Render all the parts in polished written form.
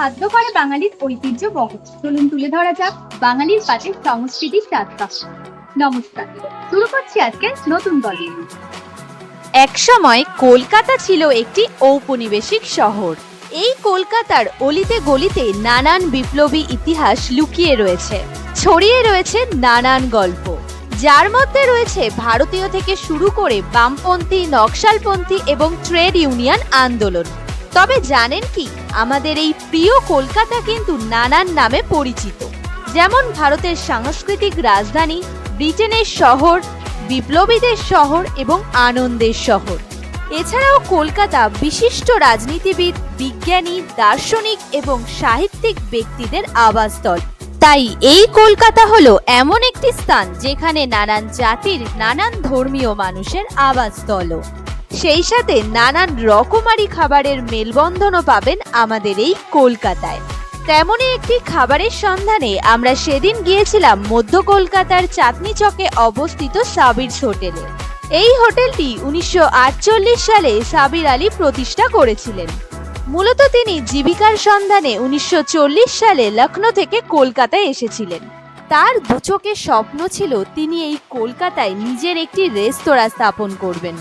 খাদ্য করে বাঙালির ঐতিহ্য বহ। চলুন তুলে ধরা যাক বাঙালির পাতে সংস্কৃতির টাটকা। নমস্কার, শুরু করছি আজকে নতুন গল্প। একসময় কলকাতা ছিল একটি ঔপনিবেশিক শহর। এই কলকাতার অলিতে গলিতে নানান বিপ্লবী ইতিহাস লুকিয়ে রয়েছে, ছড়িয়ে রয়েছে নানান গল্প, যার মধ্যে রয়েছে ভারতীয় থেকে শুরু করে বামপন্থী, নকশালপন্থী এবং ট্রেড ইউনিয়ন আন্দোলন। তবে জানেন কি, আমাদের এই প্রিয় কলকাতা কিন্তু নানান নামে পরিচিত, যেমন ভারতের সাংস্কৃতিক রাজধানী, ব্রিটেনের শহর, বিপ্লবীদের শহর এবং আনন্দের শহর। এছাড়াও কলকাতা বিশিষ্ট রাজনীতিবিদ, বিজ্ঞানী, দার্শনিক এবং সাহিত্যিক ব্যক্তিদের আবাসস্থল। তাই এই কলকাতা হলো এমন একটি স্থান যেখানে নানান জাতির, নানান ধর্মীয় মানুষের আবাসস্থল। সেই সাথে নানান রকমারি খাবারের মেলবন্ধনও পাবেন আমাদের এই কলকাতায়। তেমনই একটি খাবারের সন্ধানে আমরা সেদিন গিয়েছিলাম মধ্য কলকাতার চাঁদনি চকে অবস্থিত সাবিরস হোটেলে। এই হোটেলটি 1948 সালে সাবির আলী প্রতিষ্ঠা করেছিলেন। মূলত তিনি জীবিকার সন্ধানে 1940 সালে লখনৌ থেকে কলকাতায় এসেছিলেন। তার দুচোখে স্বপ্ন ছিল তিনি এই কলকাতায় নিজের একটি রেস্তোরাঁ স্থাপন করবেন।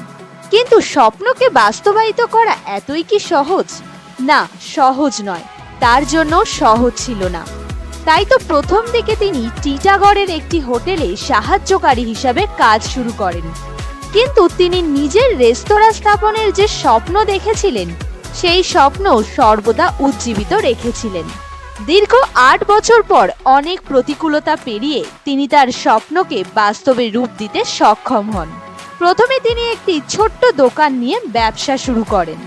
কিন্তু স্বপ্নকে বাস্তবায়িত করা এতই কি সহজ? না, সহজ নয়। তার জন্য সহজ ছিল না। তাই তো প্রথম দিকে তিনি টিটাগড়ের একটি হোটেলে সাহায্যকারী হিসাবে কাজ শুরু করেন। কিন্তু তিনি নিজের রেস্তোরাঁ স্থাপনের যে স্বপ্ন দেখেছিলেন, সেই স্বপ্ন সর্বদা উজ্জীবিত রেখেছিলেন। দীর্ঘ 8 বছর পর অনেক প্রতিকূলতা পেরিয়ে তিনি তার স্বপ্নকে বাস্তবে রূপ দিতে সক্ষম হন। প্রথমে তিনি একটি ছোট্ট দোকান নিয়ে ব্যবসা শুরু করেন,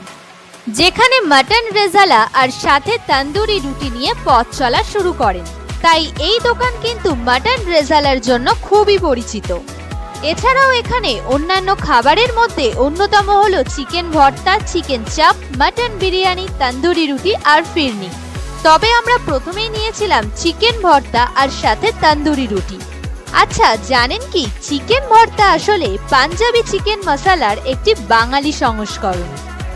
যেখানে মাটন রেজালা আর সাথে তন্দুরি রুটি নিয়ে পথ চলা শুরু করেন। তাই এই দোকান কিন্তু মাটন রেজালার জন্য খুবই পরিচিত। এছাড়াও এখানে অন্যান্য খাবারের মধ্যে অন্যতম হলো চিকেন ভর্তা, চিকেন চাপ, মাটন বিরিয়ানি, তন্দুরি রুটি আর ফিরনি। তবে আমরা প্রথমেই নিয়েছিলাম চিকেন ভর্তা আর সাথে তন্দুরি রুটি। আচ্ছা, জানেন কি, চিকেন ভর্তা আসলে পাঞ্জাবি চিকেন মশলার একটি বাঙালি সংস্করণ।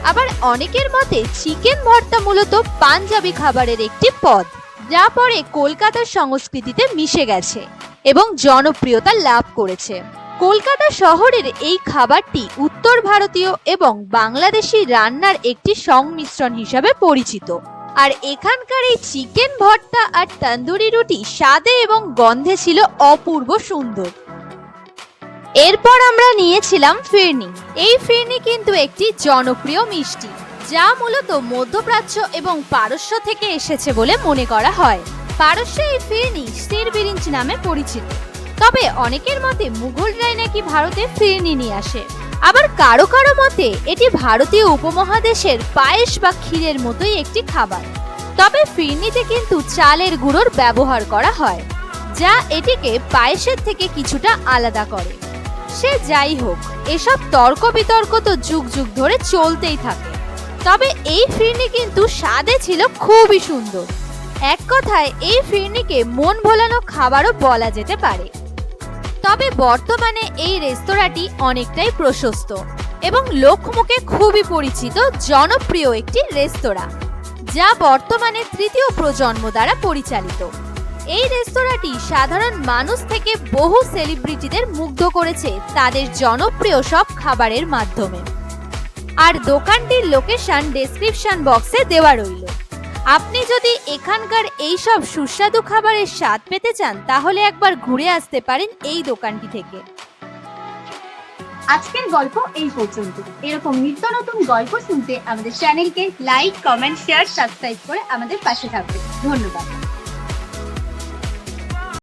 আবার অনেকের মতে চিকেন ভর্তা মূলত পাঞ্জাবি খাবারের একটি পদ, যা পরে কলকাতার সংস্কৃতিতে মিশে গেছে এবং জনপ্রিয়তা লাভ করেছে। কলকাতা শহরের এই খাবারটি উত্তর ভারতীয় এবং বাংলাদেশি রান্নার একটি সংমিশ্রণ হিসাবে পরিচিত। আর এখানকার এই চিকেন ভর্তা আর তন্দুরি রুটি স্বাদে এবং গন্ধে ছিল অপূর্ব সুন্দর। এরপর আমরা নিয়েছিলাম ফিরনি। এই ফিরনি কিন্তু একটি জনপ্রিয় মিষ্টি, যা মূলত মধ্যপ্রাচ্য এবং পারস্য থেকে এসেছে বলে মনে করা হয়। পারস্যে এই ফিরনি সির বিরিঞ্চ নামে পরিচিত। তবে অনেকের মতে মুঘলরাই নাকি ভারতে ফিরনি নিয়ে আসে। আবার কারো কারো মতে এটি ভারতীয় উপমহাদেশের পায়েস বা ক্ষীরের মতোই একটি খাবার। তবে ফিরনিতে কিন্তু চালের গুঁড়োর ব্যবহার করা হয়, যা এটিকে পায়েসের থেকে কিছুটা আলাদা করে। সে যাই হোক, এসব তর্ক বিতর্ক তো যুগ যুগ ধরে চলতেই থাকে। তবে এই ফিরনি কিন্তু স্বাদে ছিল খুবই সুন্দর। এক কথায় এই ফিরনিকে মন ভোলানো খাবারও বলা যেতে পারে। তবে বর্তমানে এই রেস্তোরাঁটি অনেকটাই প্রশস্ত এবং লোকমুখে খুবই পরিচিত জনপ্রিয় একটি রেস্তোরাঁ, যা বর্তমানে তৃতীয় প্রজন্ম দ্বারা পরিচালিত। এই রেস্তোরাঁটি সাধারণ মানুষ থেকে বহু সেলিব্রিটিদের মুগ্ধ করেছে তাদের জনপ্রিয় সব খাবারের মাধ্যমে। আর দোকানটির লোকেশন ডেসক্রিপশন বক্সে দেওয়া রইল। আপনি যদি এখানকার এই সব সুস্বাদু খাবারের স্বাদ পেতে চান, তাহলে একবার ঘুরে আসতে পারেন এই দোকানটি থেকে। আজকের গল্প এই পর্যন্ত। এরকম নিত্য নতুন গল্প শুনতে আমাদের চ্যানেলকে লাইক, কমেন্ট, শেয়ার, সাবস্ক্রাইব করে আমাদের পাশে থাকবেন। ধন্যবাদ।